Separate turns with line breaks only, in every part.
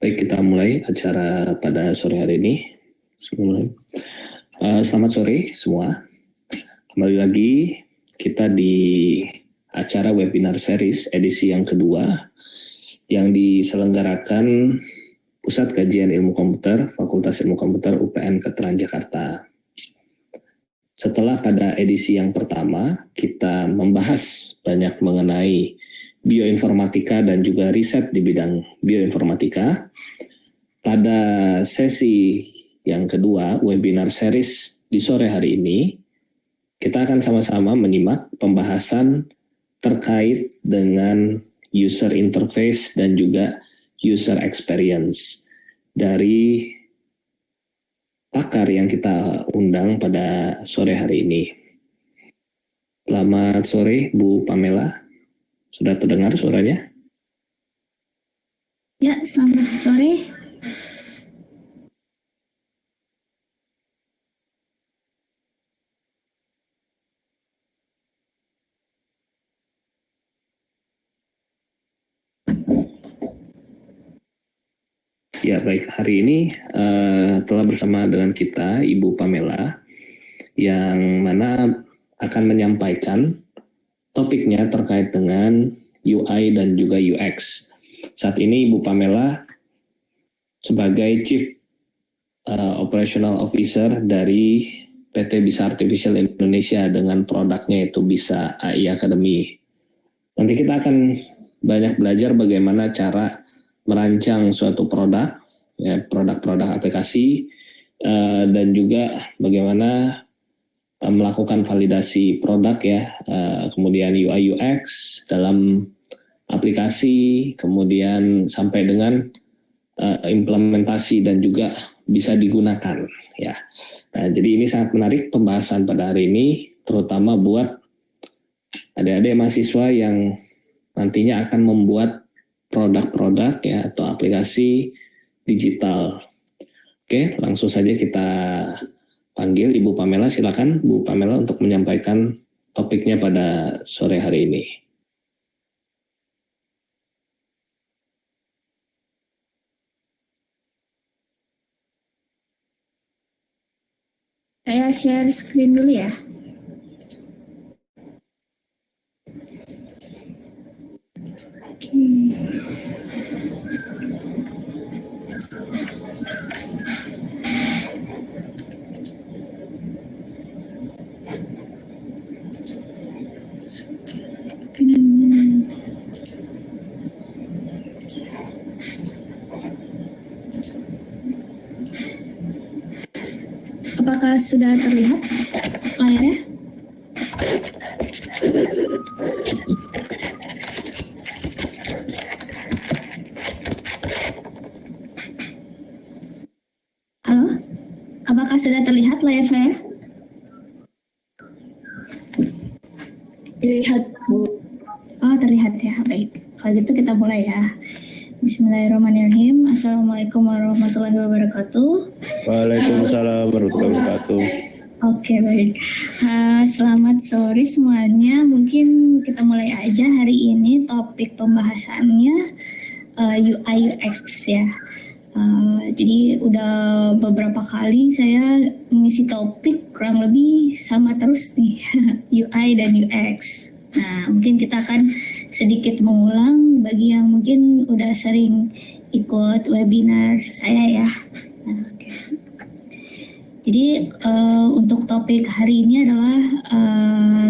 Baik, kita mulai acara pada sore hari ini. Selamat sore semua. Kembali lagi kita di acara webinar series edisi yang kedua yang diselenggarakan Pusat Kajian Ilmu Komputer, Fakultas Ilmu Komputer UPN Veteran Jakarta. Setelah pada edisi yang pertama, kita membahas banyak mengenai bioinformatika dan juga riset di bidang bioinformatika. Pada sesi yang kedua, webinar series di sore hari ini, kita akan sama-sama menyimak pembahasan terkait dengan user interface dan juga user experience dari pakar yang kita undang pada sore hari ini. Selamat sore, Bu Pamela. Sudah terdengar suaranya?
Ya, selamat sore.
Ya, baik. Hari ini telah bersama dengan kita Ibu Pamela yang mana akan menyampaikan topiknya terkait dengan UI dan juga UX. Saat ini Ibu Pamela sebagai Chief Operational Officer dari PT Bisa Artificial Indonesia dengan produknya itu Bisa AI Academy. Nanti kita akan banyak belajar bagaimana cara merancang suatu produk, ya, produk-produk aplikasi, dan juga bagaimana melakukan validasi produk ya, kemudian UI UX dalam aplikasi, kemudian sampai dengan implementasi dan juga bisa digunakan ya. Nah, jadi ini sangat menarik pembahasan pada hari ini, terutama buat adik-adik mahasiswa yang nantinya akan membuat produk-produk ya atau aplikasi digital. Oke, langsung saja kita panggil Ibu Pamela. Silakan Bu Pamela untuk menyampaikan topiknya pada sore hari ini.
Saya share screen dulu ya. Oke. Apakah sudah terlihat layarnya? Halo? Apakah sudah terlihat layar saya?
Terlihat, Bu.
Oh, terlihat ya. Baik. Kalau gitu kita mulai ya. Bismillahirrahmanirrahim. Assalamualaikum warahmatullahi wabarakatuh.
Waalaikumsalam warahmatullahi wabarakatuh.
Oke, baik. Selamat sore semuanya. Mungkin kita mulai aja hari ini topik pembahasannya UI UX ya. Jadi udah beberapa kali saya mengisi topik kurang lebih sama terus nih UI dan UX. Nah, mungkin kita akan sedikit mengulang bagi yang mungkin udah sering ikut webinar saya ya. Nah, okay. Jadi untuk topik hari ini adalah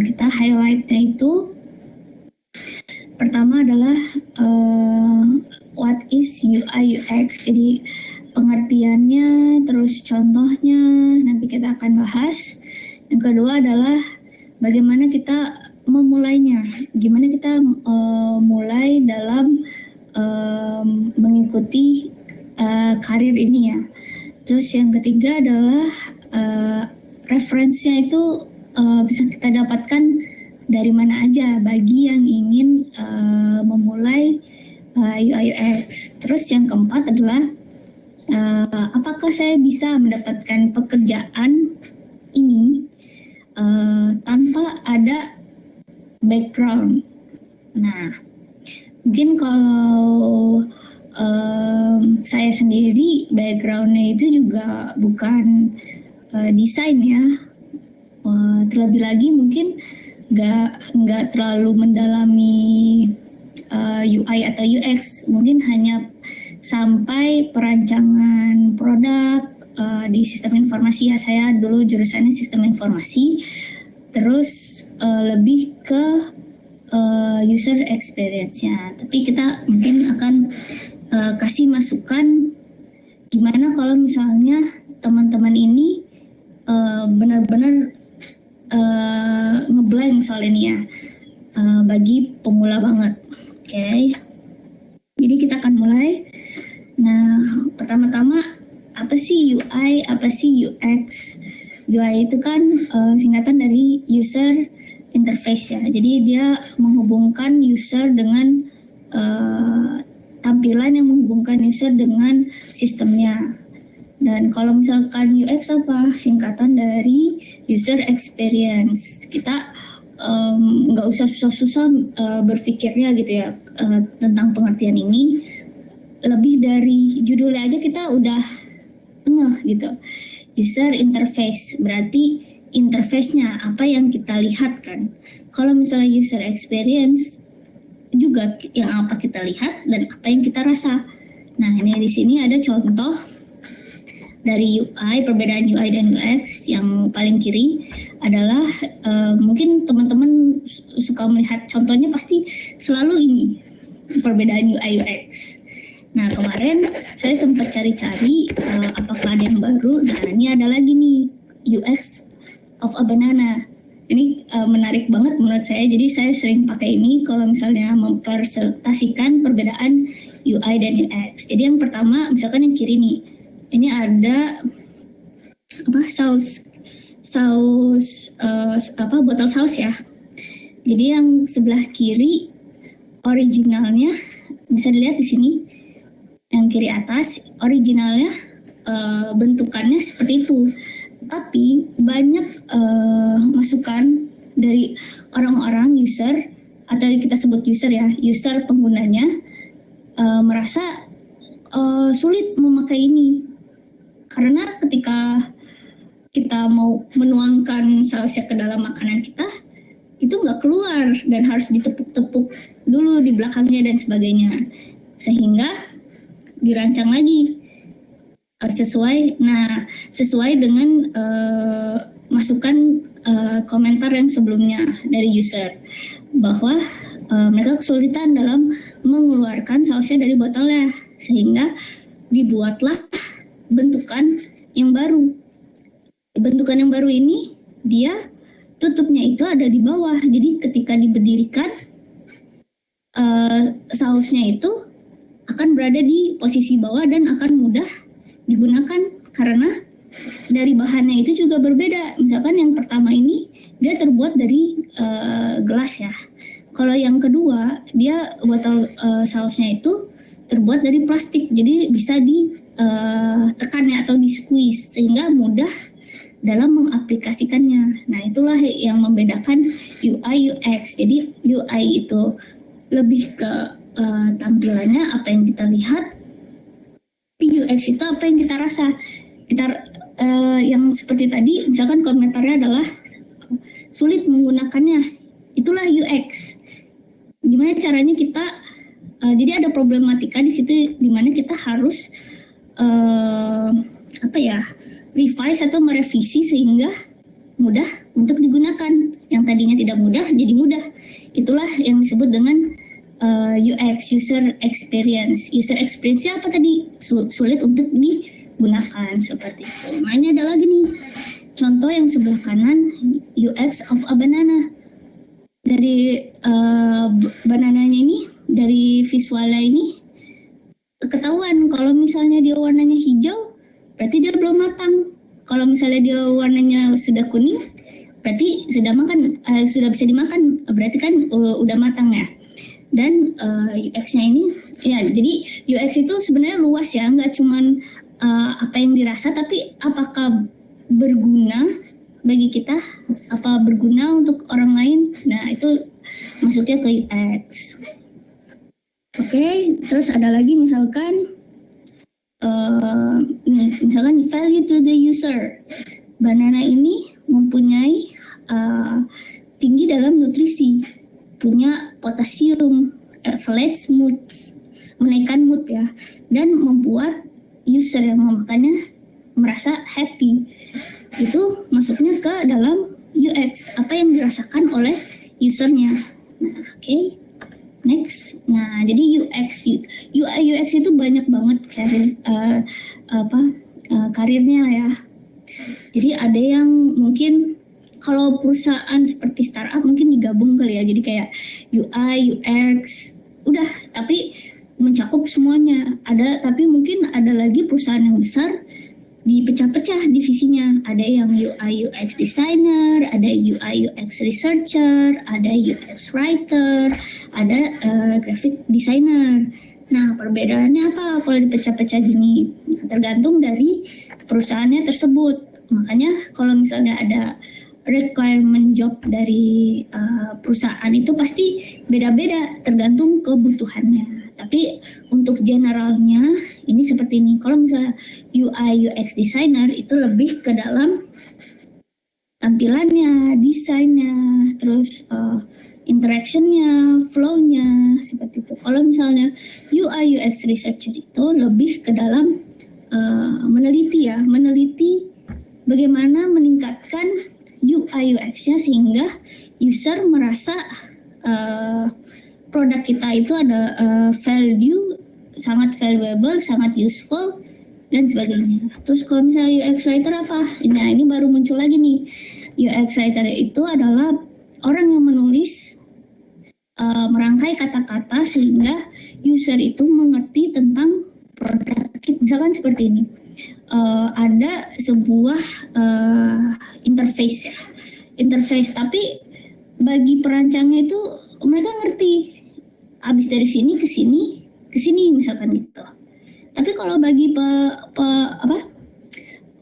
kita highlightnya itu pertama adalah what is UI UX. Jadi pengertiannya, terus contohnya nanti kita akan bahas. Yang kedua adalah bagaimana kita memulainya, gimana kita mulai dalam mengikuti karir ini ya. Terus yang ketiga adalah referensinya itu bisa kita dapatkan dari mana aja bagi yang ingin memulai UI UX. Terus yang keempat adalah apakah saya bisa mendapatkan pekerjaan ini tanpa ada background. Nah, mungkin kalau saya sendiri backgroundnya itu juga bukan desain ya. Terlebih lagi mungkin nggak terlalu mendalami UI atau UX, mungkin hanya sampai perancangan produk di sistem informasi ya. Saya dulu jurusannya sistem informasi, terus lebih ke user experience-nya. Tapi kita mungkin akan kasih masukan gimana kalau misalnya teman-teman ini benar-benar ngeblank soal ini ya, bagi pemula banget. Oke. Jadi kita akan mulai. Nah, pertama-tama apa sih UI, apa sih UX? UI itu kan singkatan dari user interface ya. Jadi dia menghubungkan user dengan tampilan yang menghubungkan user dengan sistemnya. Dan kalau misalkan UX apa? Singkatan dari user experience. Kita nggak usah susah-susah berpikirnya gitu ya tentang pengertian ini. Lebih dari judulnya aja kita udah ngeh gitu. User interface berarti interface-nya apa yang kita lihat kan. Kalau misalnya user experience juga yang apa kita lihat dan apa yang kita rasa. Nah, ini di sini ada contoh dari UI, perbedaan UI dan UX. Yang paling kiri adalah mungkin teman-teman suka melihat contohnya, pasti selalu ini perbedaan UI UX. Nah, kemarin saya sempat cari-cari apakah ada yang baru. Nah, ini ada lagi nih, UX of a banana. Ini menarik banget menurut saya. Jadi saya sering pakai ini kalau misalnya mempresentasikan perbedaan UI dan UX. Jadi yang pertama, misalkan yang kiri nih, ini ada botol saus ya. Jadi yang sebelah kiri originalnya bisa dilihat di sini. Yang kiri atas originalnya bentukannya seperti itu. Tapi banyak masukan dari orang-orang user, atau kita sebut user ya, user penggunanya merasa sulit memakai ini. Karena ketika kita mau menuangkan sausnya ke dalam makanan kita, itu nggak keluar dan harus ditepuk-tepuk dulu di belakangnya dan sebagainya. Sehingga dirancang lagi sesuai dengan masukan komentar yang sebelumnya dari user, bahwa mereka kesulitan dalam mengeluarkan sausnya dari botolnya, sehingga dibuatlah bentukan yang baru. Bentukan yang baru ini dia tutupnya itu ada di bawah. Jadi ketika diberdirikan, sausnya itu akan berada di posisi bawah dan akan mudah digunakan karena dari bahannya itu juga berbeda. Misalkan yang pertama ini dia terbuat dari gelas ya. Kalau yang kedua dia botol sausnya itu terbuat dari plastik. Jadi bisa ditekan ya atau di squeeze sehingga mudah dalam mengaplikasikannya. Nah, itulah yang membedakan UI UX. Jadi UI itu lebih ke tampilannya, apa yang kita lihat. UX itu apa yang kita rasa. Kita yang seperti tadi, misalkan komentarnya adalah sulit menggunakannya. Itulah UX. Gimana caranya kita jadi ada problematika di situ, di mana kita harus revise atau merevisi sehingga mudah untuk digunakan. Yang tadinya tidak mudah jadi mudah. Itulah yang disebut dengan UX, user experience. User experience-nya apa tadi? Sulit untuk digunakan seperti itu. Nah, ini ada lagi nih contoh yang sebelah kanan, UX of a banana. Dari banananya ini, dari visualnya ini ketahuan kalau misalnya dia warnanya hijau, berarti dia belum matang. Kalau misalnya dia warnanya sudah kuning, berarti sudah bisa dimakan, berarti kan udah matang ya. Dan UX-nya ini ya, jadi UX itu sebenarnya luas ya, nggak cuman apa yang dirasa, tapi apakah berguna bagi kita, apa berguna untuk orang lain. Nah, itu masuknya ke UX. Oke, terus ada lagi misalkan misalkan value to the user. Banana ini mempunyai tinggi dalam nutrisi, punya potasium, elevates mood, menaikkan mood ya, dan membuat user yang memakannya merasa happy. Itu masuknya ke dalam UX, apa yang dirasakan oleh usernya. Nah, oke. Next, nah jadi UI UX itu banyak banget karirnya ya. Jadi ada yang mungkin kalau perusahaan seperti startup mungkin digabung kali ya. Jadi kayak UI UX udah, tapi mencakup semuanya. Tapi mungkin ada lagi perusahaan yang besar dipecah-pecah divisinya. Ada yang UI UX designer, ada UI UX researcher, ada UX writer, ada graphic designer. Nah, perbedaannya apa kalau dipecah-pecah gini? Nah, tergantung dari perusahaannya tersebut. Makanya kalau misalnya ada requirement job dari perusahaan itu pasti beda-beda tergantung kebutuhannya. Tapi untuk generalnya ini seperti ini. Kalau misalnya UI UX designer itu lebih ke dalam tampilannya, desainnya, terus interactionnya, flow-nya, seperti itu. Kalau misalnya UI UX researcher itu lebih ke dalam meneliti bagaimana meningkatkan UI UX-nya sehingga user merasa produk kita itu ada value, sangat valuable, sangat useful, dan sebagainya. Terus kalau misalnya UX writer apa? Ini baru muncul lagi nih. UX writer itu adalah orang yang menulis, merangkai kata-kata sehingga user itu mengerti tentang produk kita. Misalkan seperti ini. Ada sebuah interface ya. Interface, tapi bagi perancangnya itu mereka ngerti habis dari sini ke sini misalkan gitu. Tapi kalau bagi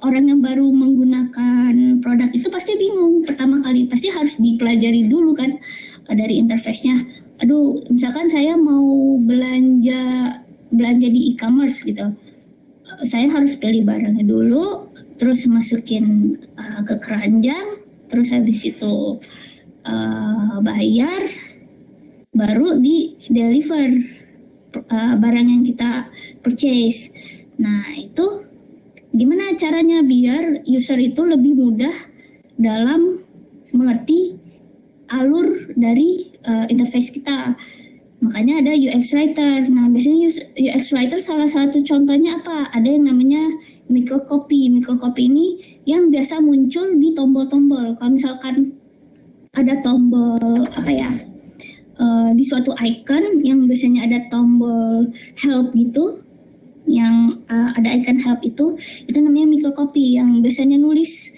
orang yang baru menggunakan produk itu pasti bingung pertama kali, pasti harus dipelajari dulu kan dari interface-nya. Aduh, misalkan saya mau belanja di e-commerce gitu, saya harus pilih barangnya dulu, terus masukin ke keranjang, terus habis itu bayar, baru di deliver barang yang kita purchase. Nah, itu gimana caranya biar user itu lebih mudah dalam mengerti alur dari interface kita. Makanya ada UX writer. Nah, biasanya UX writer salah satu contohnya apa? Ada yang namanya microcopy. Microcopy ini yang biasa muncul di tombol-tombol. Kalau misalkan ada tombol di suatu icon yang biasanya ada tombol help gitu, yang ada icon help itu namanya microcopy. Yang biasanya nulis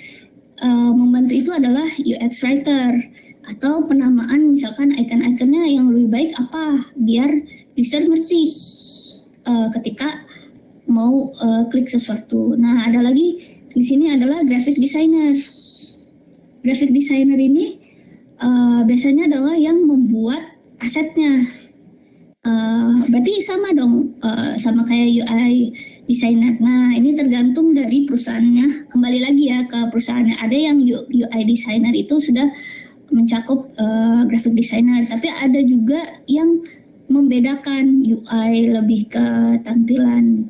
membantu itu adalah UX writer, atau penamaan misalkan icon-iconnya yang lebih baik apa biar user ngerti ketika mau klik sesuatu. Nah, ada lagi di sini adalah graphic designer. Graphic designer ini biasanya adalah yang membuat asetnya. Berarti sama dong, sama kayak UI designer. Nah, ini tergantung dari perusahaannya. Kembali lagi ya ke perusahaannya. Ada yang UI designer itu sudah mencakup graphic designer, tapi ada juga yang membedakan UI lebih ke tampilan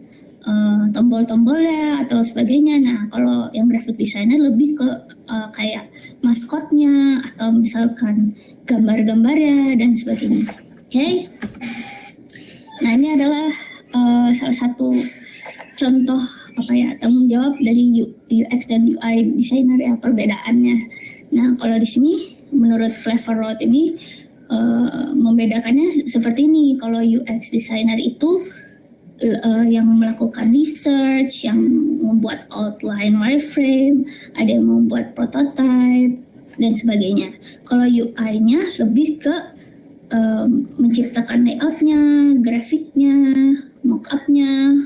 tombol-tombolnya atau sebagainya. Nah, kalau yang graphic designer lebih ke kayak maskotnya atau misalkan gambar-gambarnya dan sebagainya. Oke. Nah, ini adalah salah satu contoh tanggung jawab dari UX dan UI designer ya, perbedaannya. Nah, kalau di sini menurut Clever Road ini membedakannya seperti ini. Kalau UX designer itu yang melakukan research, yang membuat outline wireframe, ada yang membuat prototype dan sebagainya. Kalau UI-nya lebih ke menciptakan layoutnya, grafiknya, mockupnya,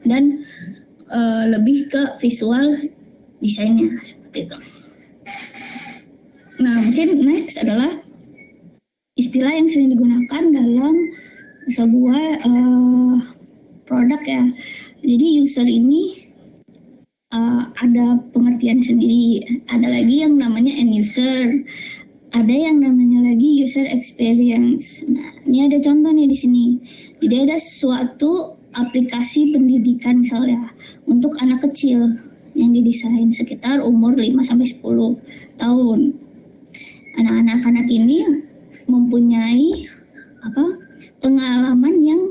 dan lebih ke visual desainnya seperti itu. Nah, mungkin next adalah istilah yang sering digunakan dalam sebuah produk ya. Jadi user ini ada pengertian sendiri. Ada lagi yang namanya end user. Ada yang namanya lagi user experience. Nah, ini ada contoh nih di sini. Jadi ada suatu aplikasi pendidikan misalnya untuk anak kecil yang didesain sekitar umur 5-10 tahun. Anak-anak ini mempunyai pengalaman yang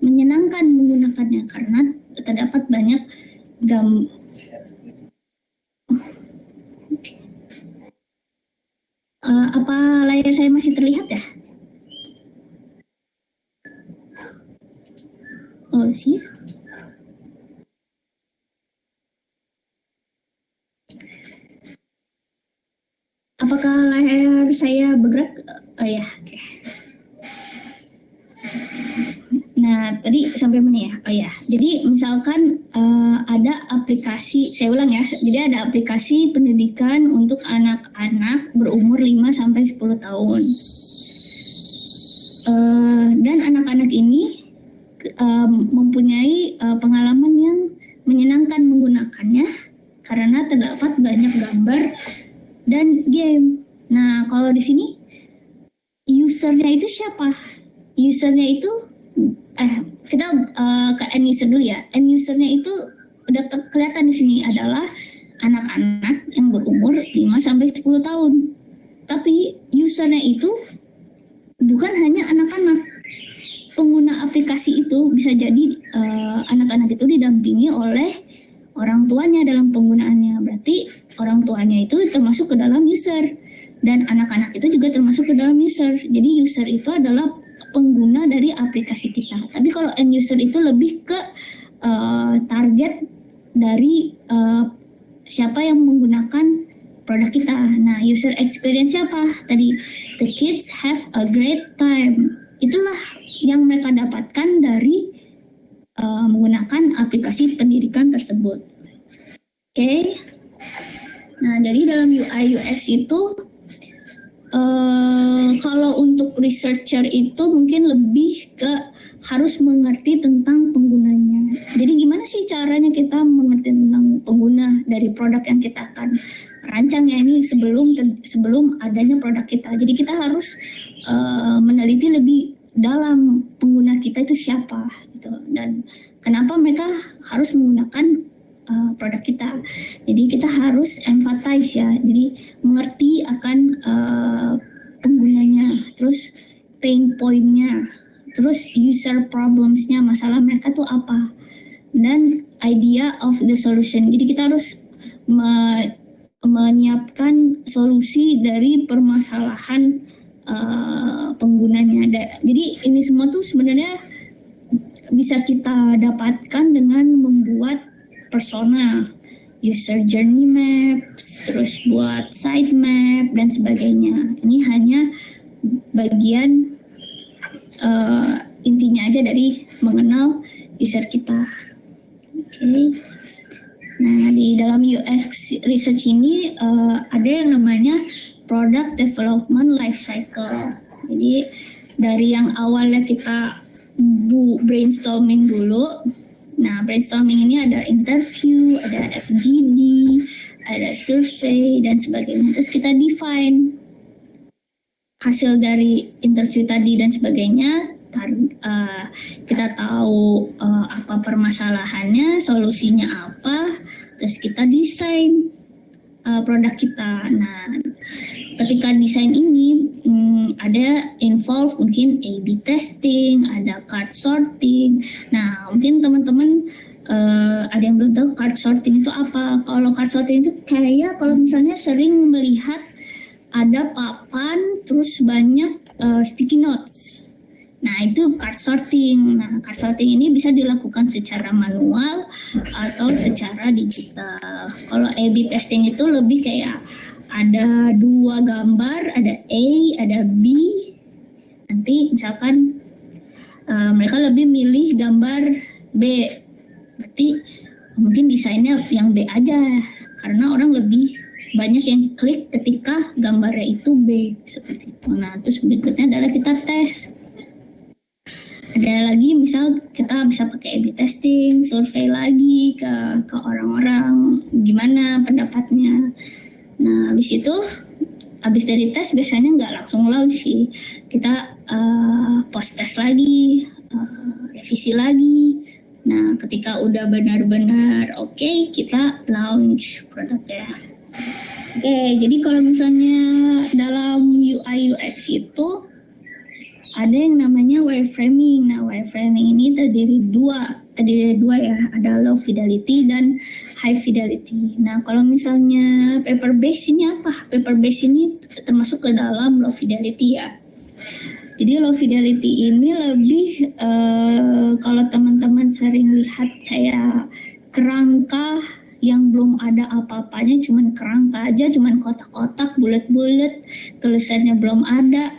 menyenangkan menggunakannya karena terdapat banyak apa layar saya masih terlihat ya? Oh sih. Apakah layar saya bergerak? Oh ya, oke. Nah, tadi sampai mana ya? Oh ya, jadi misalkan ada aplikasi, saya ulang ya. Jadi ada aplikasi pendidikan untuk anak-anak berumur 5-10 tahun. Dan anak-anak ini mempunyai pengalaman yang menyenangkan menggunakannya karena terdapat banyak gambar dan game. Nah, kalau di sini usernya itu siapa? Usernya itu kita ke end user dulu ya. End usernya itu udah kelihatan di sini adalah anak-anak yang berumur 5-10 tahun. Tapi usernya itu bukan hanya anak-anak. Pengguna aplikasi itu bisa jadi anak-anak itu didampingi oleh orang tuanya dalam penggunaannya. Berarti orang tuanya itu termasuk ke dalam user dan anak-anak itu juga termasuk ke dalam user. Jadi user itu adalah pengguna dari aplikasi kita. Tapi kalau end user itu lebih ke target dari siapa yang menggunakan produk kita. Nah, user experience siapa? Tadi the kids have a great time. Itulah yang mereka dapatkan dari menggunakan aplikasi pendidikan tersebut. Oke. Nah, jadi dalam UI UX itu kalau untuk researcher itu mungkin lebih ke harus mengerti tentang penggunanya. Jadi gimana sih caranya kita mengerti tentang pengguna dari produk yang kita akan rancang ya ini sebelum adanya produk kita. Jadi kita harus meneliti lebih dalam pengguna kita itu siapa gitu dan kenapa mereka harus menggunakan produk kita. Jadi kita harus empathize ya. Jadi mengerti akan penggunanya, terus pain point-nya, terus user problems-nya, masalah mereka tuh apa, dan idea of the solution. Jadi kita harus menyiapkan solusi dari permasalahan penggunanya. Jadi ini semua tuh sebenarnya bisa kita dapatkan dengan membuat persona, user journey maps, terus buat site map dan sebagainya. Ini hanya bagian intinya aja dari mengenal user kita. Oke. Nah, di dalam UX research ini ada yang namanya product development life cycle. Jadi dari yang awalnya kita brainstorming dulu. Nah, brainstorming ini ada interview, ada FGD, ada survey, dan sebagainya. Terus kita define hasil dari interview tadi dan sebagainya. Kita tahu apa permasalahannya, solusinya apa, terus kita desain produk kita. Nah, ketika desain ini ada involve mungkin A/B testing, ada card sorting. Nah, mungkin teman-teman ada yang belum tahu card sorting itu apa. Kalau card sorting itu kayak kalau misalnya sering melihat ada papan terus banyak sticky notes. Nah, itu card sorting. Nah, card sorting ini bisa dilakukan secara manual atau secara digital. Kalau A/B testing itu lebih kayak ada 2 gambar, ada A, ada B. Nanti misalkan mereka lebih milih gambar B. Berarti mungkin desainnya yang B aja. Karena orang lebih banyak yang klik ketika gambarnya itu B. Seperti itu. Nah, terus berikutnya adalah kita tes. Ada lagi misal kita bisa pakai A/B testing, survei lagi ke orang-orang gimana pendapatnya. Nah habis dari tes biasanya nggak langsung launch sih, kita post test lagi, revisi lagi. Nah ketika udah benar-benar oke, kita launch produknya. Oke, jadi kalau misalnya dalam UI UX itu ada yang namanya wireframing. Nah, wireframing ini terdiri dari dua ya, ada low fidelity dan high fidelity. Nah, kalau misalnya paper base ini apa? Paper base ini termasuk ke dalam low fidelity ya. Jadi low fidelity ini lebih kalau teman-teman sering lihat kayak kerangka yang belum ada apa-apanya, cuman kerangka aja, cuman kotak-kotak, bulat-bulat, tulisannya belum ada,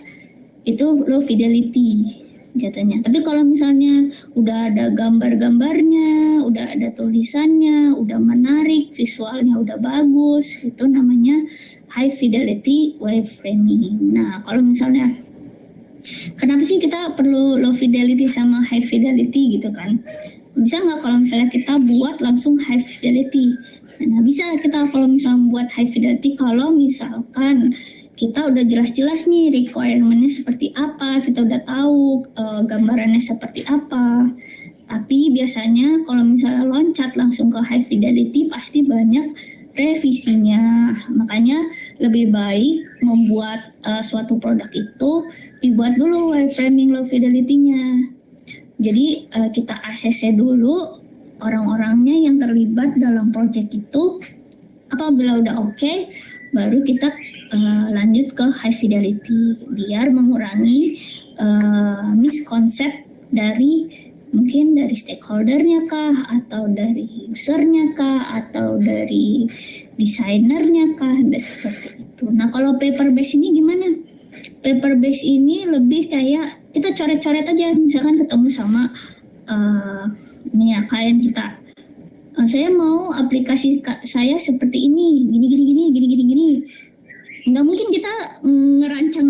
itu low fidelity jatuhnya. Tapi kalau misalnya udah ada gambar-gambarnya, udah ada tulisannya, udah menarik, visualnya udah bagus, itu namanya high fidelity wireframing. Nah, kalau misalnya kenapa sih kita perlu low fidelity sama high fidelity gitu kan? Bisa nggak kalau misalnya kita buat langsung high fidelity? Nah, bisa kita kalau misalnya buat high fidelity kalau misalkan kita udah jelas-jelas nih requirement-nya seperti apa, kita udah tahu gambarannya seperti apa. Tapi biasanya kalau misalnya loncat langsung ke high fidelity pasti banyak revisinya. Makanya lebih baik membuat suatu produk itu dibuat dulu wireframing low fidelity-nya. Jadi kita ACC dulu orang-orangnya yang terlibat dalam project itu. Apabila udah oke, baru kita lanjut ke high fidelity biar mengurangi misconcept dari mungkin dari stakeholdernya kah, atau dari usernya kah, atau dari desainernya kah, dan seperti itu. Nah kalau paper base ini gimana? Paper base ini lebih kayak kita coret-coret aja, misalkan ketemu sama ini ya klien kita. Saya mau aplikasi saya seperti ini, gini. Nggak mungkin kita ngerancang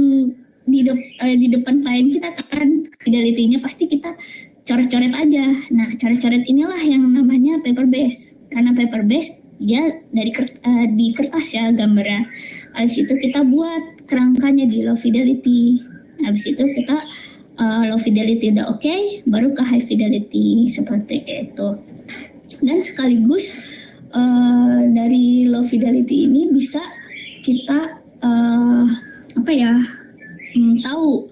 di depan klien kita kan, fidelity-nya pasti kita coret-coret aja. Nah, coret-coret inilah yang namanya paper base. Karena paper base dia di kertas ya gambarnya. Habis itu kita buat kerangkanya di low fidelity. Habis itu kita low fidelity udah oke, baru ke high fidelity seperti itu. Dan sekaligus dari low fidelity ini bisa kita tahu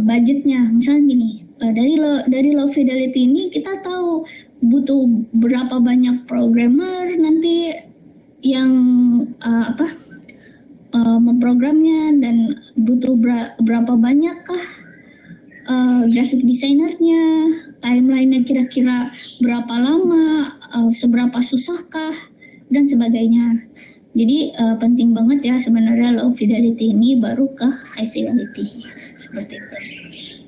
budgetnya. Misalnya gini, dari low fidelity ini kita tahu butuh berapa banyak programmer nanti yang memprogramnya, dan butuh berapa banyakkah graphic desainernya, timeline-nya kira-kira berapa lama, seberapa susahkah, dan sebagainya. Jadi penting banget ya sebenarnya low fidelity ini baru ke high fidelity seperti itu.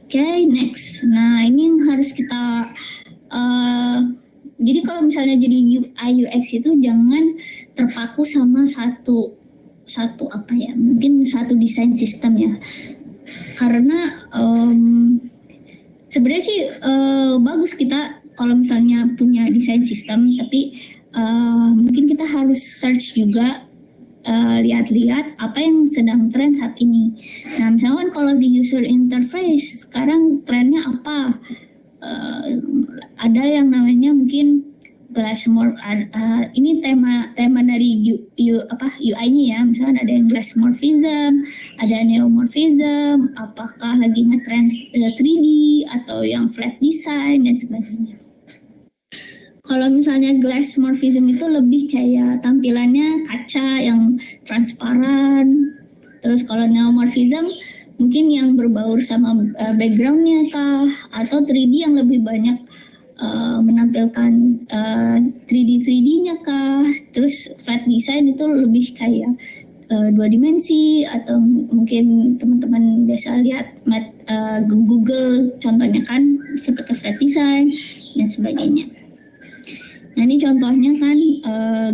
Oke, next. Nah ini yang harus kita jadi kalau misalnya jadi UI UX itu jangan terpaku sama satu mungkin satu desain sistem ya. Karena sebenarnya sih bagus kita kalau misalnya punya desain sistem, tapi mungkin kita harus search juga, lihat-lihat apa yang sedang tren saat ini. Nah, misalkan kalau di user interface sekarang trennya apa? Ada yang namanya mungkin glassmore. Ini tema dari UI-nya ya. Misalkan ada yang glassmorphism, ada neomorphism, apakah lagi ngetrend 3D atau yang flat design dan sebagainya. Kalau misalnya glassmorphism itu lebih kayak tampilannya kaca yang transparan. Terus kalau neomorphism mungkin yang berbaur sama backgroundnya kah, atau 3D yang lebih banyak menampilkan 3D-nya kah. Terus flat design itu lebih kayak 2 dimensi, atau mungkin teman-teman biasa lihat Google contohnya kan seperti flat design dan sebagainya. Nah ini contohnya kan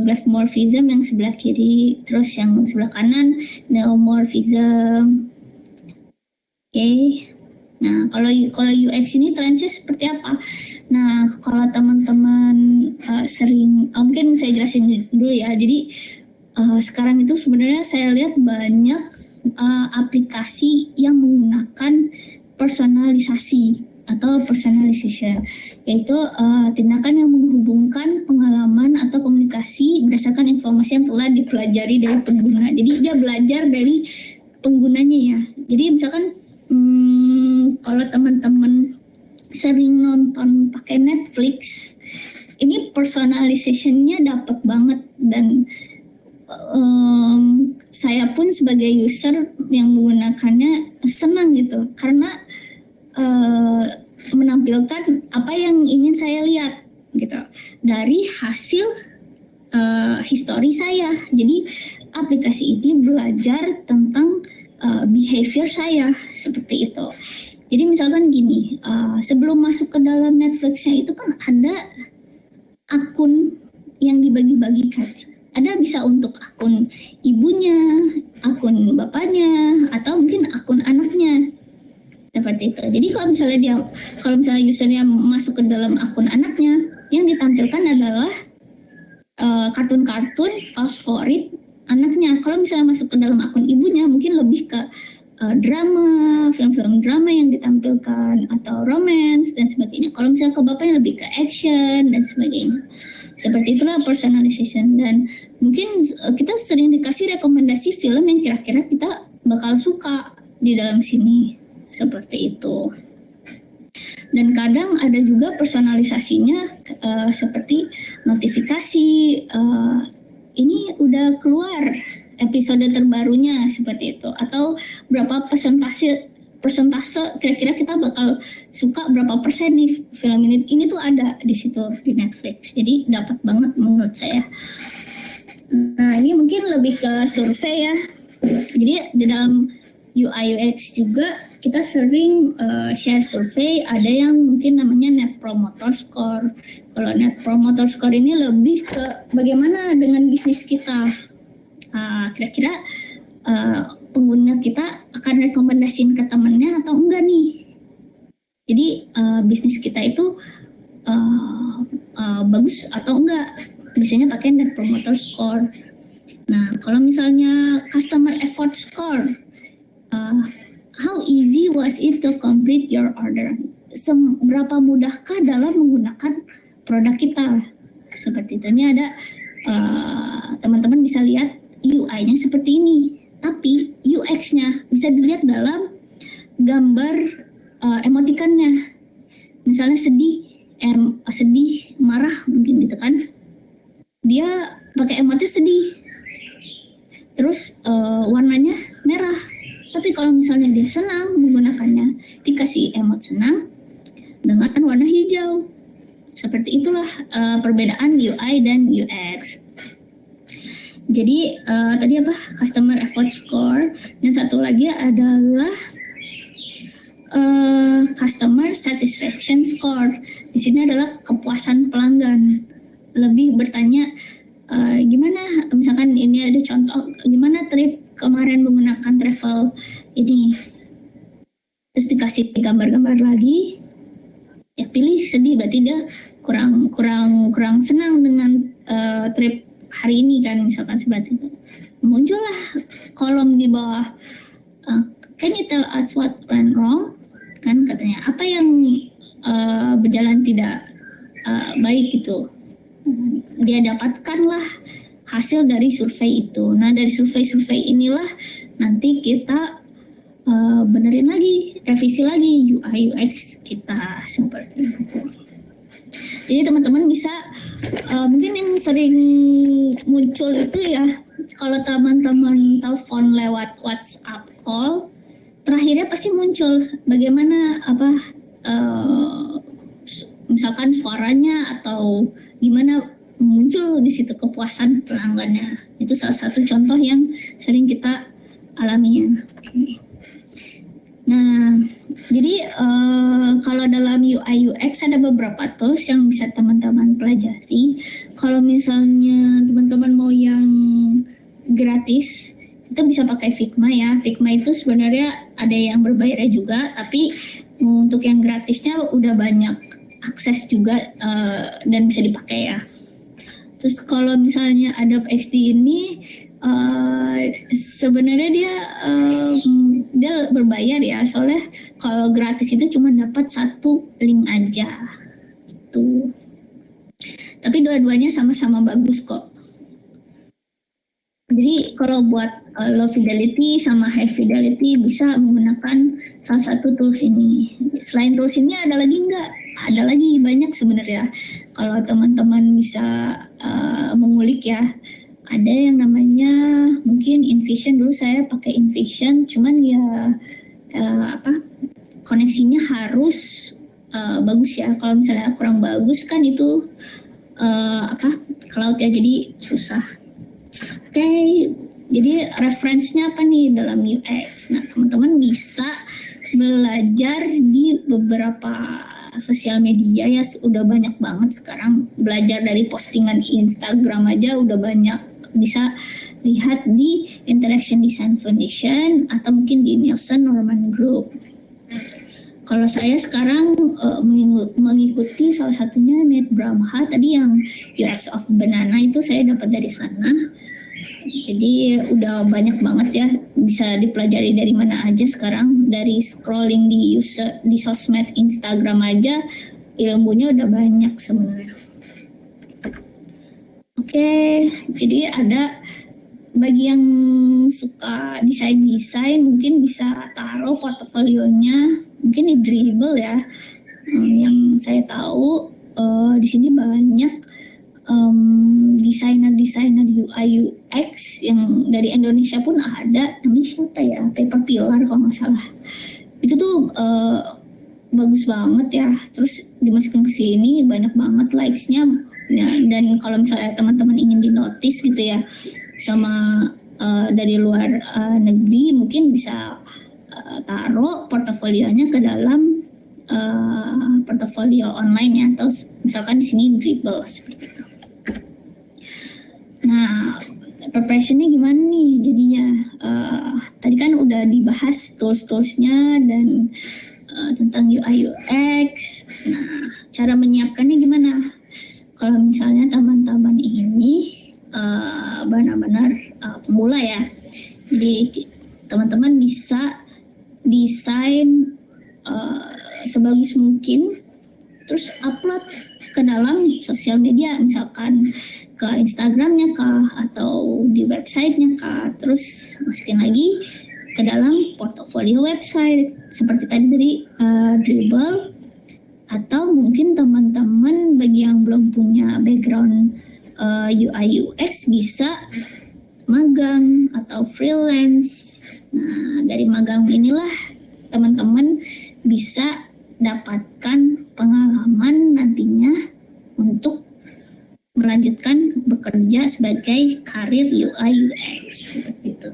glassmorphism yang sebelah kiri, terus yang sebelah kanan neomorphism. Oke. Nah, kalau UX ini trennya seperti apa? Nah, kalau teman-teman sering, mungkin saya jelasin dulu ya. Jadi sekarang itu sebenarnya saya lihat banyak aplikasi yang menggunakan personalisasi atau personalization, yaitu tindakan yang menghubungkan pengalaman atau komunikasi berdasarkan informasi yang telah dipelajari dari pengguna. Jadi dia belajar dari penggunanya ya. Jadi misalkan kalau teman-teman sering nonton pakai Netflix, ini personalization-nya dapat banget, dan saya pun sebagai user yang menggunakannya senang gitu, karena menampilkan apa yang ingin saya lihat gitu dari hasil histori saya. Jadi aplikasi ini belajar tentang behavior saya seperti itu. Jadi misalkan gini, sebelum masuk ke dalam Netflix-nya itu kan ada akun yang dibagi-bagikan. Ada bisa untuk akun ibunya, akun bapaknya, atau mungkin akun anaknya. Seperti itu. Jadi kalau misalnya usernya masuk ke dalam akun anaknya, yang ditampilkan adalah kartun-kartun favorit anaknya. Kalau misalnya masuk ke dalam akun ibunya, mungkin lebih ke drama, film-film drama yang ditampilkan, atau romance dan sebagainya. Kalau misalnya ke bapaknya lebih ke action dan sebagainya. Seperti itulah personalization, dan mungkin kita sering dikasih rekomendasi film yang kira-kira kita bakal suka di dalam sini. Seperti itu. Dan kadang ada juga personalisasinya seperti notifikasi, ini udah keluar episode terbarunya seperti itu, atau berapa persentase kira-kira kita bakal suka berapa persen nih film ini tuh ada di situ di Netflix. Jadi dapat banget menurut saya. Nah, ini mungkin lebih ke survei ya. Jadi di dalam UI UX juga kita sering share survei, ada yang mungkin namanya Net Promoter Score. Kalau Net Promoter Score ini lebih ke bagaimana dengan bisnis kita. Kira-kira pengguna kita akan rekomendasiin ke temannya atau enggak nih. Jadi bisnis kita itu bagus atau enggak. Biasanya pakai Net Promoter Score. Nah, kalau misalnya Customer Effort Score, how easy was it to complete your order? Seberapa mudahkah dalam menggunakan produk kita? Seperti itu. Ini ada teman-teman bisa lihat UI-nya seperti ini, tapi UX-nya bisa dilihat dalam gambar emotikannya. Misalnya sedih, marah mungkin gitu kan. Dia pakai emoti sedih. Terus warnanya merah. Tapi kalau misalnya dia senang menggunakannya, dikasih emot senang dengan warna hijau. Seperti itulah perbedaan UI dan UX. Jadi tadi apa? Customer Effort Score. Dan satu lagi adalah Customer Satisfaction Score. Di sini adalah kepuasan pelanggan. Lebih bertanya gimana, misalkan ini ada contoh, gimana trip kemarin menggunakan travel ini, terus dikasih gambar-gambar lagi, ya pilih sedih, berarti dia kurang senang dengan trip hari ini kan, misalkan seperti itu. Muncullah kolom di bawah, can you tell us what went wrong, kan katanya apa yang berjalan tidak baik gitu. Dia dapatkanlah hasil dari survei itu. Nah, dari survei inilah nanti kita benerin lagi, revisi lagi UI UX kita seperti itu. Jadi teman-teman bisa mungkin yang sering muncul itu ya, kalau teman-teman telepon lewat WhatsApp call, terakhirnya pasti muncul bagaimana misalkan suaranya atau gimana, muncul di situ kepuasan pelanggannya. Itu salah satu contoh yang sering kita alami ya. Nah, jadi kalau dalam UI UX ada beberapa tools yang bisa teman-teman pelajari. Kalau misalnya teman-teman mau yang gratis, kita bisa pakai Figma ya. Figma itu sebenarnya ada yang berbayar juga, tapi Untuk yang gratisnya udah banyak akses juga dan bisa dipakai ya. Terus kalau misalnya Adobe XD ini sebenarnya dia berbayar ya, soalnya kalau gratis itu cuma dapat satu link aja tuh. Tapi dua-duanya sama-sama bagus kok. Jadi kalau buat low fidelity sama high fidelity bisa menggunakan salah satu tools ini. Selain tools ini ada lagi nggak? Ada lagi, banyak sebenarnya. Kalau teman-teman bisa mengulik ya, ada yang namanya mungkin InVision. Dulu saya pakai InVision, cuman ya koneksinya harus bagus ya. Kalau misalnya kurang bagus kan itu cloud ya, jadi susah. Oke, jadi referensinya apa nih dalam UX? Nah, teman-teman bisa belajar di beberapa sosial media ya, udah banyak banget sekarang. Belajar dari postingan Instagram aja udah banyak. Bisa lihat di Interaction Design Foundation atau mungkin di Nielsen Norman Group. Kalau saya sekarang mengikuti salah satunya Nate Bramha tadi yang UX of Banana, itu saya dapat dari sana. Jadi udah banyak banget ya, bisa dipelajari dari mana aja sekarang. Dari scrolling di sosmed Instagram aja ilmunya udah banyak sebenarnya. Oke, jadi ada bagi yang suka desain mungkin bisa taruh portofolionya mungkin di Dribbble ya. Yang saya tahu di sini banyak desainer UI UX yang dari Indonesia pun ada, namanya siapa ya, Paper Pillar kalau nggak salah. Itu tuh bagus banget ya, terus dimasukin ke sini banyak banget likes-nya ya. Dan kalau misalnya teman-teman ingin dinotis gitu ya sama dari luar negeri, mungkin bisa taruh portofolionya ke dalam portofolio online ya, atau misalkan di sini Dribbble seperti itu. Nah, preparationnya gimana nih jadinya? Tadi kan udah dibahas tools-toolsnya dan tentang UI UX. Nah, cara menyiapkannya gimana? Kalau misalnya teman-teman ini benar-benar pemula ya, jadi teman-teman bisa desain sebagus mungkin, terus upload ke dalam sosial media, misalkan ke Instagramnya kah, atau di websitenya kah, terus masukin lagi ke dalam portofolio website seperti tadi dari Dribbble. Atau mungkin teman-teman bagi yang belum punya background UI UX bisa magang atau freelance. Nah, dari magang inilah teman-teman bisa dapatkan pengalaman nantinya untuk melanjutkan bekerja sebagai karir UI UX seperti itu.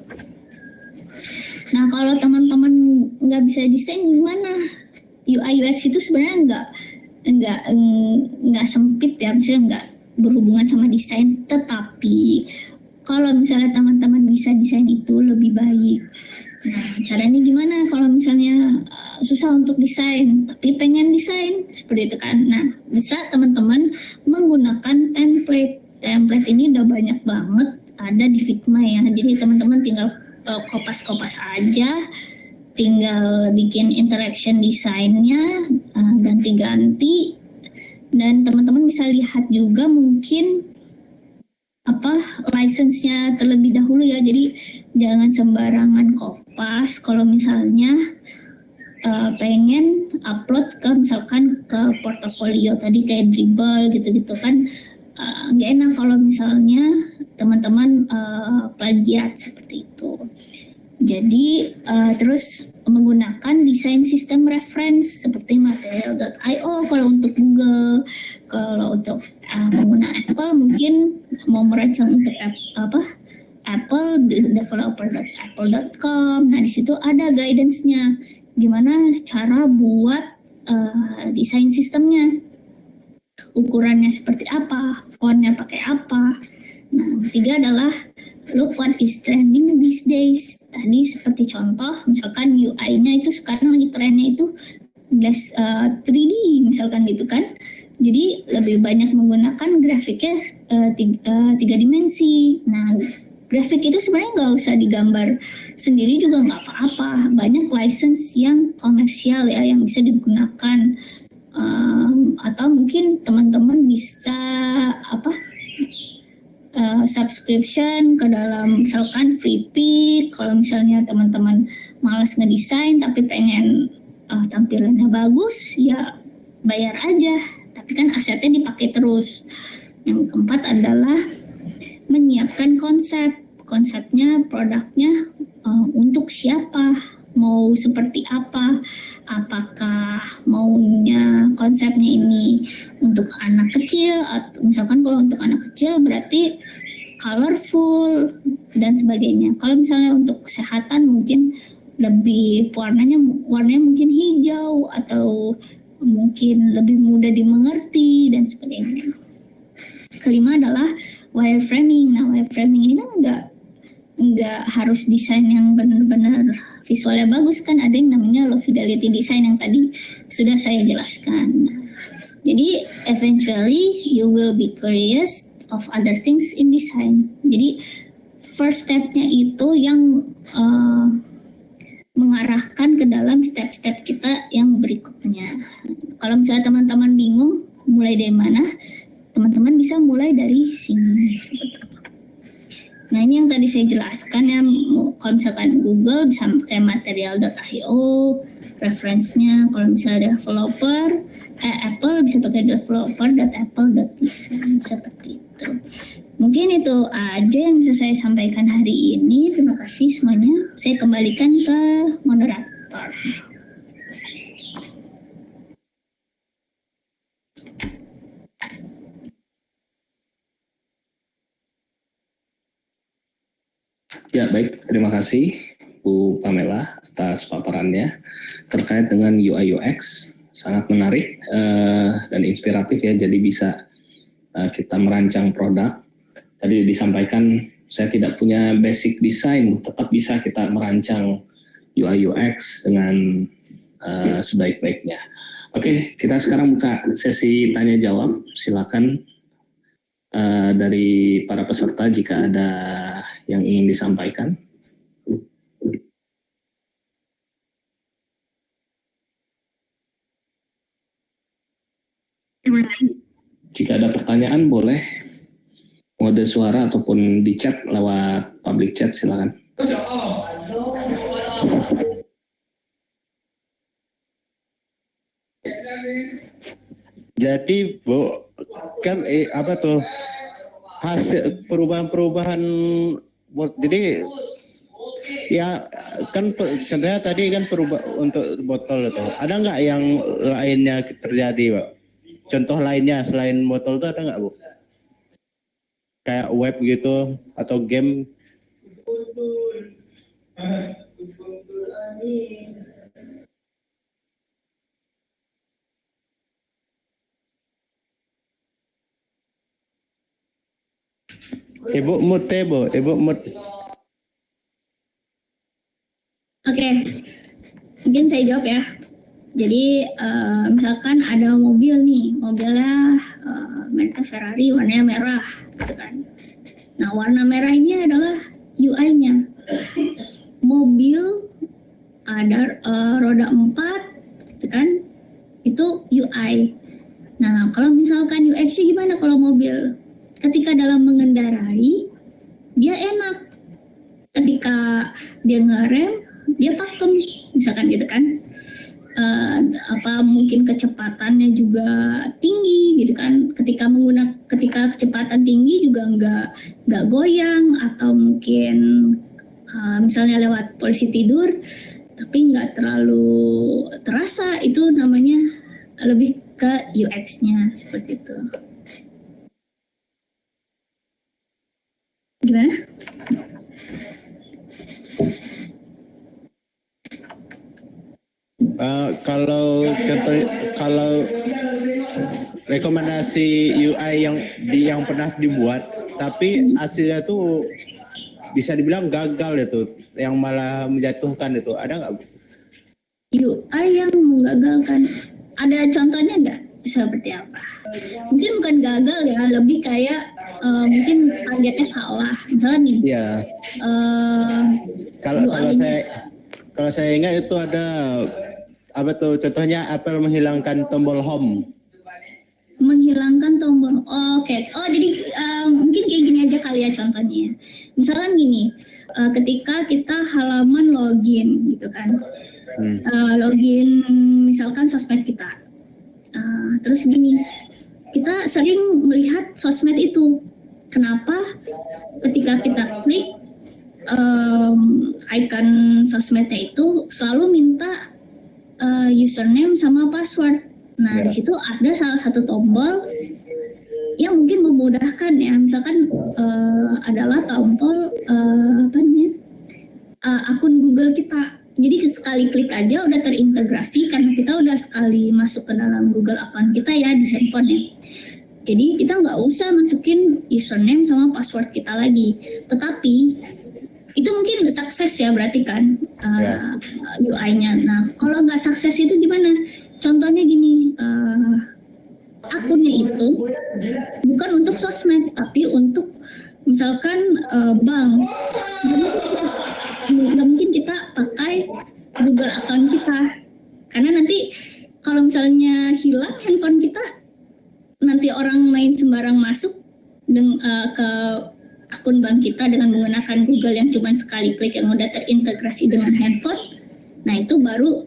Nah, kalau teman-teman nggak bisa desain gimana? UI UX itu sebenarnya nggak sempit ya, misalnya nggak berhubungan sama desain. Tetapi kalau misalnya teman-teman bisa desain itu lebih baik. Nah, caranya gimana kalau misalnya susah untuk desain tapi pengen desain seperti itu kan? Nah, bisa teman-teman menggunakan template. Template ini udah banyak banget ada di Figma ya. Jadi teman-teman tinggal kopas-kopas aja, tinggal bikin interaction desainnya, ganti-ganti, dan teman-teman bisa lihat juga mungkin license-nya terlebih dahulu ya. Jadi jangan sembarangan kopas kalau misalnya pengen upload ke misalkan ke portofolio tadi kayak Dribbble gitu-gitu kan, nggak enak kalau misalnya teman-teman plagiat seperti itu. Jadi terus menggunakan desain sistem reference seperti material.io kalau untuk Google. Kalau untuk pengguna Apple mungkin mau merancang untuk Apple developer.apple.com. Nah, di situ ada guidance-nya gimana cara buat desain sistemnya, ukurannya seperti apa, fontnya pakai apa. Nah, ketiga adalah look what is trending these days. Tadi seperti contoh, misalkan UI-nya itu sekarang lagi trennya itu 3D misalkan gitu kan. Jadi lebih banyak menggunakan grafiknya tiga dimensi. Nah, grafik itu sebenarnya nggak usah digambar sendiri juga nggak apa-apa. Banyak license yang komersial ya yang bisa digunakan. Atau mungkin teman-teman bisa subscription ke dalam misalkan Freepik. Kalau misalnya teman-teman malas ngedesain tapi pengen tampilannya bagus, ya bayar aja. Tapi kan asetnya dipakai terus. Yang keempat adalah menyiapkan konsepnya, produknya untuk siapa, mau seperti apa, apakah maunya konsepnya ini untuk anak kecil, atau misalkan kalau untuk anak kecil berarti colorful dan sebagainya. Kalau misalnya untuk kesehatan mungkin lebih warnanya mungkin hijau atau mungkin lebih mudah dimengerti dan sebagainya. Kelima adalah wireframing. Nah, wireframing ini kan nggak harus desain yang benar-benar visualnya bagus kan, ada yang namanya low fidelity design yang tadi sudah saya jelaskan. Jadi eventually you will be curious of other things in design. Jadi first step-nya itu yang mengarahkan ke dalam step-step kita yang berikutnya. Kalau misalnya teman-teman bingung mulai dari mana, teman-teman bisa mulai dari sini seperti itu. Nah, ini yang tadi saya jelaskan ya, kalau misalkan Google bisa pakai material.io referensinya. Kalau misalnya developer Apple bisa pakai developer.apple.design seperti itu. Mungkin itu aja yang bisa saya sampaikan hari ini. Terima kasih semuanya. Saya kembalikan ke moderator.
Ya, baik. Terima kasih Bu Pamela atas paparannya terkait dengan UI UX. Sangat menarik dan inspiratif ya. Jadi bisa kita merancang produk. Tadi disampaikan saya tidak punya basic design, tetap bisa kita merancang UI UX dengan sebaik-baiknya. Oke, kita sekarang buka sesi tanya jawab. Silakan dari para peserta jika ada yang ingin disampaikan. Jika ada pertanyaan boleh mode suara ataupun di chat lewat public chat, silakan.
Jadi Bu, kan apa tuh hasil perubahan-perubahan, jadi ya kan contohnya tadi kan untuk botol itu, ada nggak yang lainnya terjadi Pak? Contoh lainnya selain botol itu ada nggak Bu? Kayak web gitu atau game? Ibu mut.
Oke, mungkin saya jawab ya. Jadi misalkan ada mobil nih, mobilnya merek Ferrari warnanya merah, gitu kan. Nah, warna merah ini adalah UI-nya. Mobil ada roda 4, gitu kan? Itu UI. Nah, kalau misalkan UX-nya gimana kalau mobil? Ketika dalam mengendarai, dia enak. Ketika dia ngerem, dia pakem, misalkan gitu kan. Mungkin kecepatannya juga tinggi gitu kan, ketika kecepatan tinggi juga nggak goyang, atau mungkin misalnya lewat polisi tidur tapi nggak terlalu terasa, itu namanya lebih ke UX-nya seperti itu. Gimana?
Kalau rekomendasi UI yang pernah dibuat tapi hasilnya tuh bisa dibilang gagal itu, yang malah menjatuhkan itu, ada nggak Bu?
UI yang menggagalkan. Ada contohnya nggak? Seperti apa? Mungkin bukan gagal ya, lebih kayak mungkin targetnya salah. Misalnya nih,
Ya, kalau saya ingat itu ada apa tuh contohnya Apple menghilangkan tombol home.
menghilangkan tombol. Oke. Oh, jadi mungkin kayak gini aja kali ya contohnya. Misalkan gini, ketika kita halaman login gitu kan. Login misalkan sosmed kita. Terus gini, kita sering melihat sosmed itu. Kenapa ketika kita klik icon sosmednya itu selalu minta username sama password. Nah, di situ ada salah satu tombol yang mungkin memudahkan ya. Misalkan adalah tombol apa namanya? Akun Google kita. Jadi sekali klik aja udah terintegrasi karena kita udah sekali masuk ke dalam Google account kita ya di handphone ya. Jadi kita nggak usah masukin username sama password kita lagi. Tetapi itu mungkin sukses ya berarti kan UI-nya. Nah kalau nggak sukses itu gimana? Contohnya gini, akunnya itu bukan untuk sosmed tapi untuk misalkan bank. Nggak mungkin kita pakai Google account kita karena nanti kalau misalnya hilang handphone kita, nanti orang main sembarang masuk ke akun bank kita dengan menggunakan Google yang cuma sekali klik yang udah terintegrasi dengan handphone. Nah itu baru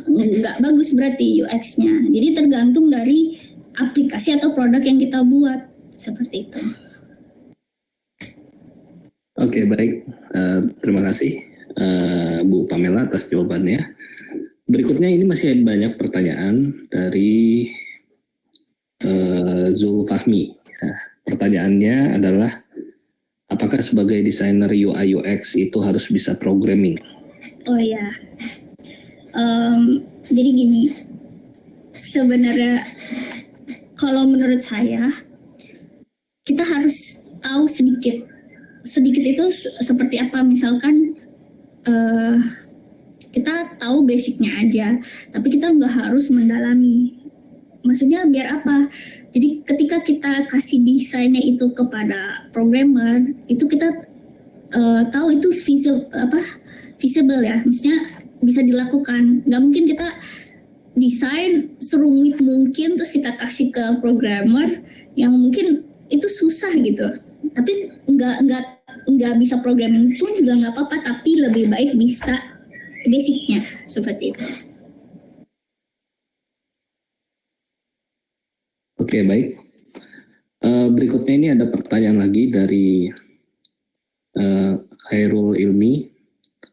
nggak bagus berarti UX-nya. Jadi tergantung dari aplikasi atau produk yang kita buat seperti itu.
Oke, baik. Terima kasih Bu Pamela atas jawabannya. Berikutnya ini masih banyak pertanyaan dari Zulfahmi. Nah, pertanyaannya adalah apakah sebagai desainer UI UX itu harus bisa programming?
Oh ya, jadi gini, sebenarnya kalau menurut saya kita harus tahu sedikit itu seperti apa. Misalkan kita tahu basicnya aja, tapi kita nggak harus mendalami. Maksudnya biar apa? Jadi ketika kita kasih desainnya itu kepada programmer, itu kita tahu itu feasible ya, maksudnya bisa dilakukan. Nggak mungkin kita desain serumit mungkin terus kita kasih ke programmer yang mungkin itu susah gitu. Tapi nggak bisa programming pun juga nggak apa-apa, tapi lebih baik bisa basicnya seperti itu.
Oke, baik. Berikutnya ini ada pertanyaan lagi dari Khairul Ilmi.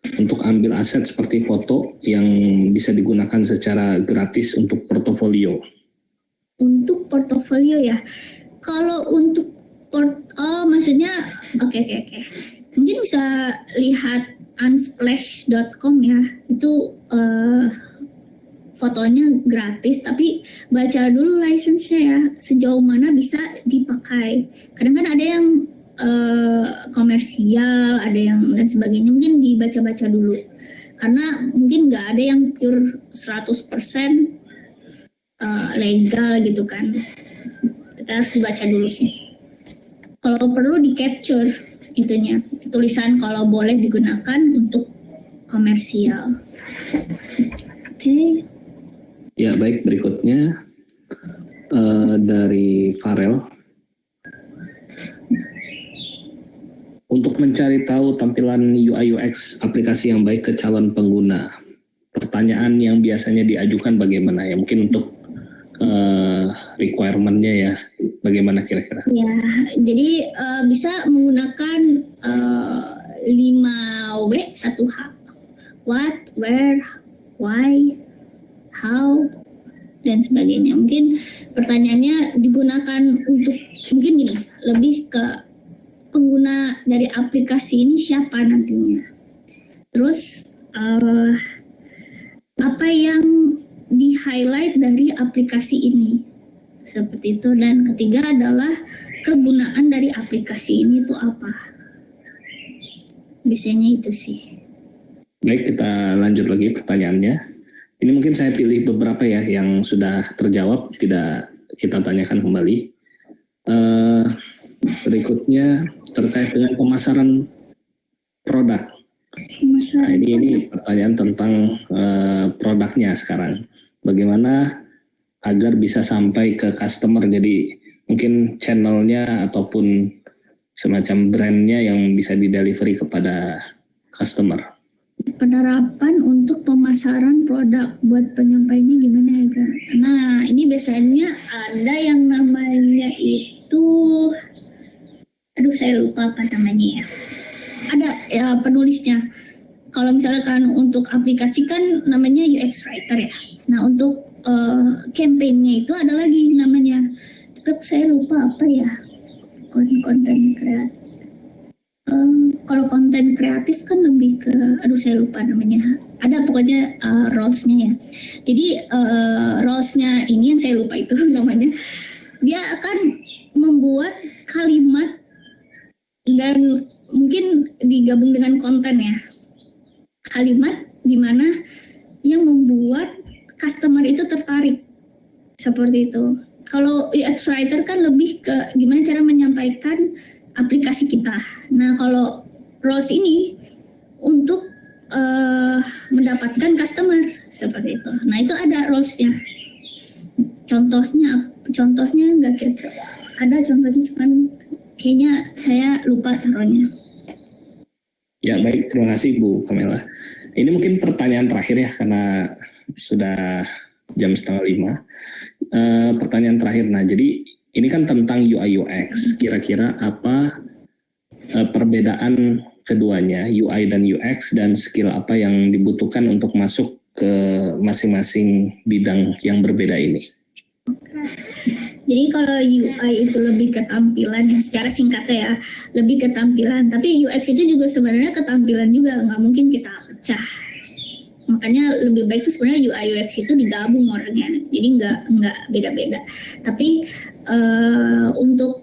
Untuk ambil aset seperti foto yang bisa digunakan secara gratis untuk portofolio.
Untuk portofolio ya. Kalau untuk maksudnya oke. Mungkin bisa lihat unsplash.com ya. Itu fotonya gratis, tapi baca dulu license-nya ya, sejauh mana bisa dipakai. Kadang kan ada yang komersial, ada yang dan sebagainya, mungkin dibaca-baca dulu. Karena mungkin nggak ada yang pure 100% legal gitu kan. Kita harus dibaca dulu sih. Kalau perlu di-capture itunya, tulisan kalau boleh digunakan untuk komersial. Oke.
Ya, baik. Berikutnya dari Farel. Untuk mencari tahu tampilan UI UX aplikasi yang baik ke calon pengguna, pertanyaan yang biasanya diajukan bagaimana ya? Mungkin untuk requirement-nya ya, bagaimana kira-kira?
Ya, jadi bisa menggunakan 5W 1H. What, where, why, how, dan sebagainya. Mungkin pertanyaannya digunakan untuk, mungkin gini, lebih ke pengguna dari aplikasi ini siapa nantinya. Terus apa yang di-highlight dari aplikasi ini. Seperti itu. Dan ketiga adalah kegunaan dari aplikasi ini itu apa. Biasanya itu sih.
Baik, kita lanjut lagi pertanyaannya. Ini mungkin saya pilih beberapa ya yang sudah terjawab, tidak kita tanyakan kembali. Berikutnya terkait dengan pemasaran produk. Nah, ini pertanyaan tentang produknya sekarang. Bagaimana agar bisa sampai ke customer, jadi mungkin channelnya ataupun semacam brandnya yang bisa di-delivery kepada customer.
Penerapan untuk pemasaran produk buat penyampaiannya gimana ya Kak? Nah ini biasanya ada yang namanya itu, aduh saya lupa apa namanya ya. Ada ya penulisnya. Kalau misalkan untuk aplikasi kan namanya UX writer ya. Nah untuk campaign-nya itu ada lagi namanya. Tapi saya lupa apa ya. Konten kreatif. Kalau konten kreatif kan lebih ke, aduh saya lupa namanya. Ada pokoknya roles-nya ya. Jadi roles-nya ini yang saya lupa itu namanya. Dia akan membuat kalimat dan mungkin digabung dengan konten ya. Kalimat di mana yang membuat customer itu tertarik. Seperti itu. Kalau UX writer kan lebih ke gimana cara menyampaikan aplikasi kita. Nah, kalau roles ini untuk mendapatkan customer seperti itu. Nah, itu ada roles-nya. Contohnya nggak kira-kira ada contohnya, cuman kayaknya saya lupa taruhnya.
Ya baik, terima kasih Bu Pamela. Ini mungkin pertanyaan terakhir ya, karena sudah jam 4:30. Pertanyaan terakhir, nah jadi ini kan tentang UI UX. Kira-kira apa perbedaan keduanya, UI dan UX, dan skill apa yang dibutuhkan untuk masuk ke masing-masing bidang yang berbeda ini?
Jadi kalau UI itu lebih ketampilan ya, secara singkatnya ya, lebih ketampilan. Tapi UX itu juga sebenarnya ketampilan juga, nggak mungkin kita pecah. Makanya lebih baik itu sebenarnya UI UX itu digabung orangnya, jadi nggak beda-beda. Tapi untuk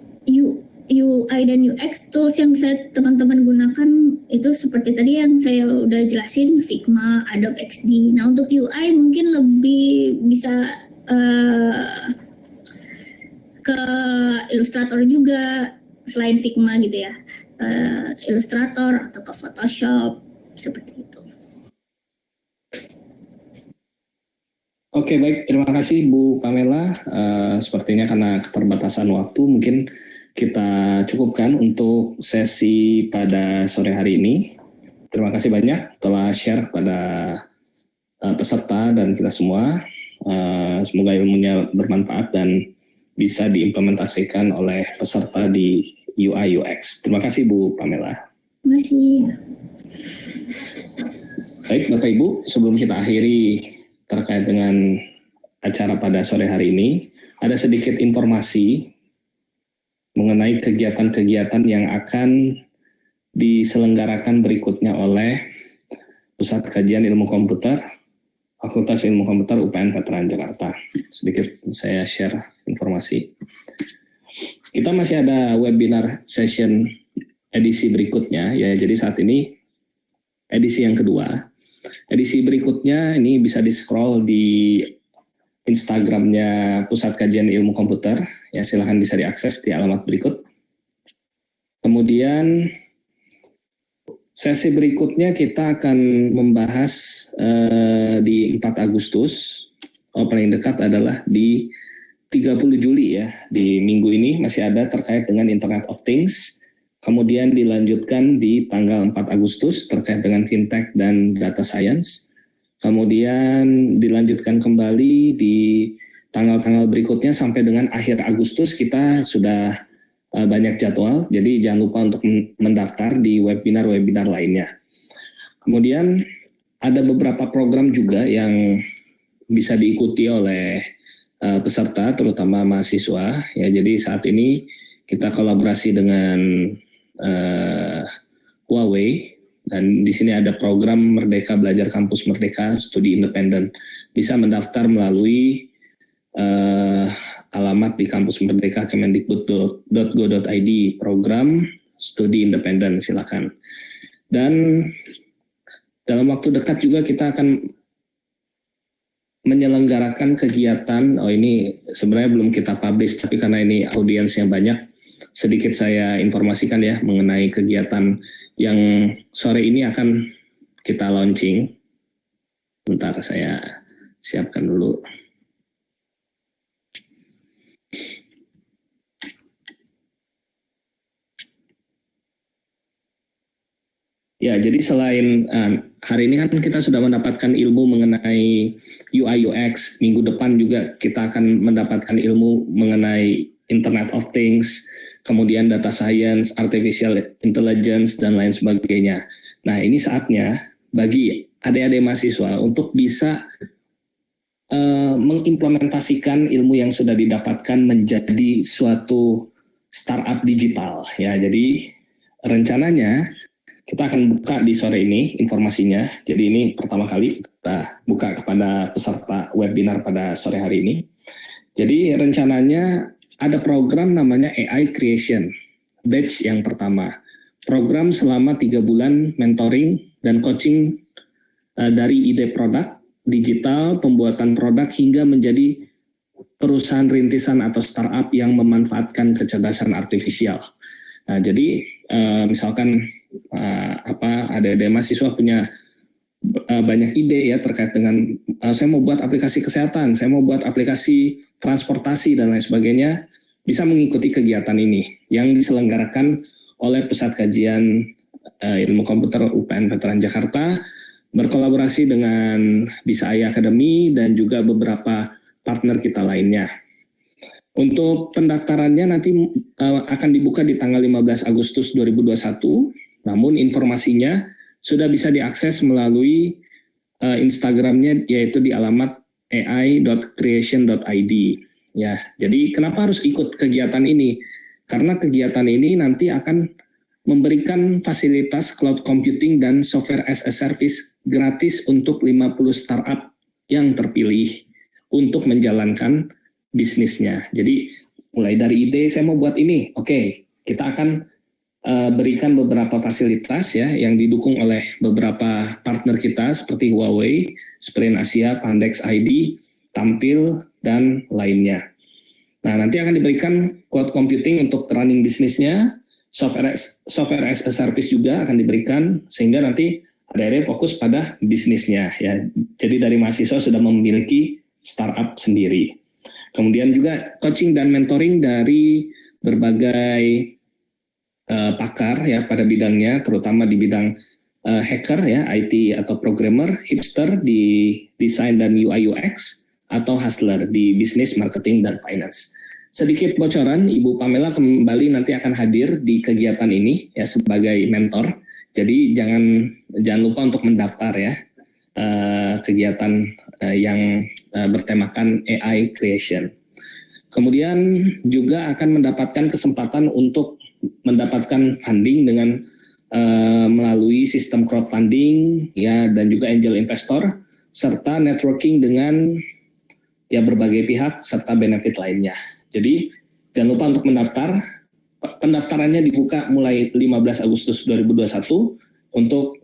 UI dan UX tools yang bisa teman-teman gunakan itu seperti tadi yang saya udah jelasin, Figma, Adobe XD. Nah untuk UI mungkin lebih bisa ke Illustrator juga selain Figma gitu ya, Illustrator atau ke Photoshop seperti itu.
Oke baik, terima kasih Bu Pamela. Sepertinya karena keterbatasan waktu mungkin kita cukupkan untuk sesi pada sore hari ini. Terima kasih banyak telah share kepada peserta dan kita semua. Semoga ilmunya bermanfaat dan bisa diimplementasikan oleh peserta di UI UX. Terima kasih Bu Pamela.
Terima kasih.
Baik Bapak Ibu, sebelum kita akhiri terkait dengan acara pada sore hari ini, ada sedikit informasi mengenai kegiatan-kegiatan yang akan diselenggarakan berikutnya oleh Pusat Kajian Ilmu Komputer, Fakultas Ilmu Komputer UPN Veteran Jakarta. Sedikit saya share informasi. Kita masih ada webinar session edisi berikutnya, ya. Jadi saat ini edisi yang kedua. Edisi berikutnya ini bisa di-scroll di Instagramnya Pusat Kajian Ilmu Komputer, ya silahkan bisa diakses di alamat berikut. Kemudian sesi berikutnya kita akan membahas di 4 Agustus, paling dekat adalah di 30 Juli ya, di minggu ini masih ada terkait dengan Internet of Things. Kemudian dilanjutkan di tanggal 4 Agustus terkait dengan fintech dan data science. Kemudian dilanjutkan kembali di tanggal-tanggal berikutnya sampai dengan akhir Agustus kita sudah banyak jadwal. Jadi jangan lupa untuk mendaftar di webinar-webinar lainnya. Kemudian ada beberapa program juga yang bisa diikuti oleh peserta, terutama mahasiswa. Ya, jadi saat ini kita kolaborasi dengan Huawei, dan di sini ada program Merdeka Belajar Kampus Merdeka Studi Independen. Bisa mendaftar melalui alamat di Kampus Merdeka kemendikbud.go.id, program Studi Independen, silakan. Dan dalam waktu dekat juga kita akan menyelenggarakan kegiatan, ini sebenarnya belum kita publish, tapi karena ini audiensnya banyak, sedikit saya informasikan ya mengenai kegiatan yang sore ini akan kita launching. Bentar, saya siapkan dulu. Ya, jadi selain hari ini kan kita sudah mendapatkan ilmu mengenai UI UX, minggu depan juga kita akan mendapatkan ilmu mengenai Internet of Things, kemudian data science, artificial intelligence, dan lain sebagainya. Nah, ini saatnya bagi adik-adik mahasiswa untuk bisa mengimplementasikan ilmu yang sudah didapatkan menjadi suatu startup digital. Ya, jadi rencananya kita akan buka di sore ini informasinya. Jadi ini pertama kali kita buka kepada peserta webinar pada sore hari ini. Jadi rencananya ada program namanya AI Creation, batch yang pertama. Program selama 3 bulan mentoring dan coaching dari ide produk, digital, pembuatan produk hingga menjadi perusahaan rintisan atau startup yang memanfaatkan kecerdasan artifisial. Nah, jadi misalkan ada mahasiswa punya banyak ide ya terkait dengan saya mau buat aplikasi kesehatan, saya mau buat aplikasi transportasi dan lain sebagainya, bisa mengikuti kegiatan ini yang diselenggarakan oleh Pusat Kajian Ilmu Komputer UPN Veteran Jakarta berkolaborasi dengan Bisa AI Academy dan juga beberapa partner kita lainnya. Untuk pendaftarannya nanti akan dibuka di tanggal 15 Agustus 2021, namun informasinya sudah bisa diakses melalui Instagramnya yaitu di alamat ai.creation.id. Ya, jadi kenapa harus ikut kegiatan ini? Karena kegiatan ini nanti akan memberikan fasilitas cloud computing dan software as a service gratis untuk 50 startup yang terpilih untuk menjalankan bisnisnya. Jadi mulai dari ide saya mau buat ini, oke, kita akan berikan beberapa fasilitas ya yang didukung oleh beberapa partner kita seperti Huawei, Sprint Asia, Fundex ID, Tampil dan lainnya. Nah, nanti akan diberikan cloud computing untuk running bisnisnya, software as a service juga akan diberikan sehingga nanti ada fokus pada bisnisnya ya. Jadi dari mahasiswa sudah memiliki startup sendiri. Kemudian juga coaching dan mentoring dari berbagai pakar ya pada bidangnya, terutama di bidang hacker ya, IT atau programmer, hipster di desain dan UI UX, atau hustler di bisnis, marketing, dan finance. Sedikit bocoran, Ibu Pamela kembali nanti akan hadir di kegiatan ini ya sebagai mentor. Jadi jangan lupa untuk mendaftar ya kegiatan yang bertemakan AI Creation. Kemudian juga akan mendapatkan kesempatan untuk mendapatkan funding dengan melalui sistem crowdfunding ya dan juga angel investor serta networking dengan ya berbagai pihak serta benefit lainnya. Jadi jangan lupa untuk mendaftar. Pendaftarannya dibuka mulai 15 Agustus 2021. Untuk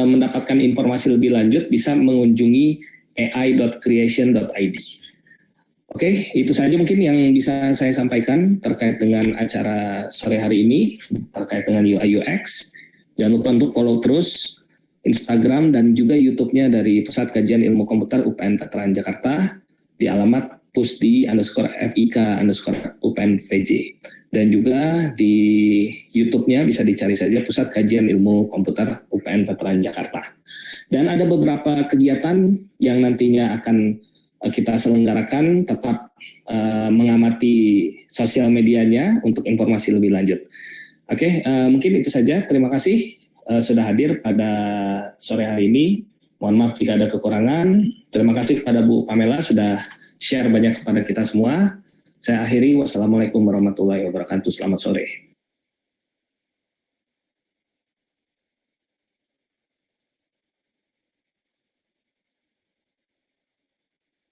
mendapatkan informasi lebih lanjut bisa mengunjungi ai.creation.id. Oke, itu saja mungkin yang bisa saya sampaikan terkait dengan acara sore hari ini terkait dengan UI UX. Jangan lupa untuk follow terus Instagram dan juga YouTube-nya dari Pusat Kajian Ilmu Komputer UPN Veteran Jakarta di alamat pusdi_fik_UPNVJ. Dan juga di YouTube-nya bisa dicari saja Pusat Kajian Ilmu Komputer UPN Veteran Jakarta. Dan ada beberapa kegiatan yang nantinya akan kita selenggarakan, tetap mengamati sosial medianya untuk informasi lebih lanjut. Oke, mungkin itu saja. Terima kasih sudah hadir pada sore hari ini. Mohon maaf jika ada kekurangan. Terima kasih kepada Bu Pamela sudah share banyak kepada kita semua. Saya akhiri. Wassalamualaikum warahmatullahi wabarakatuh. Selamat sore.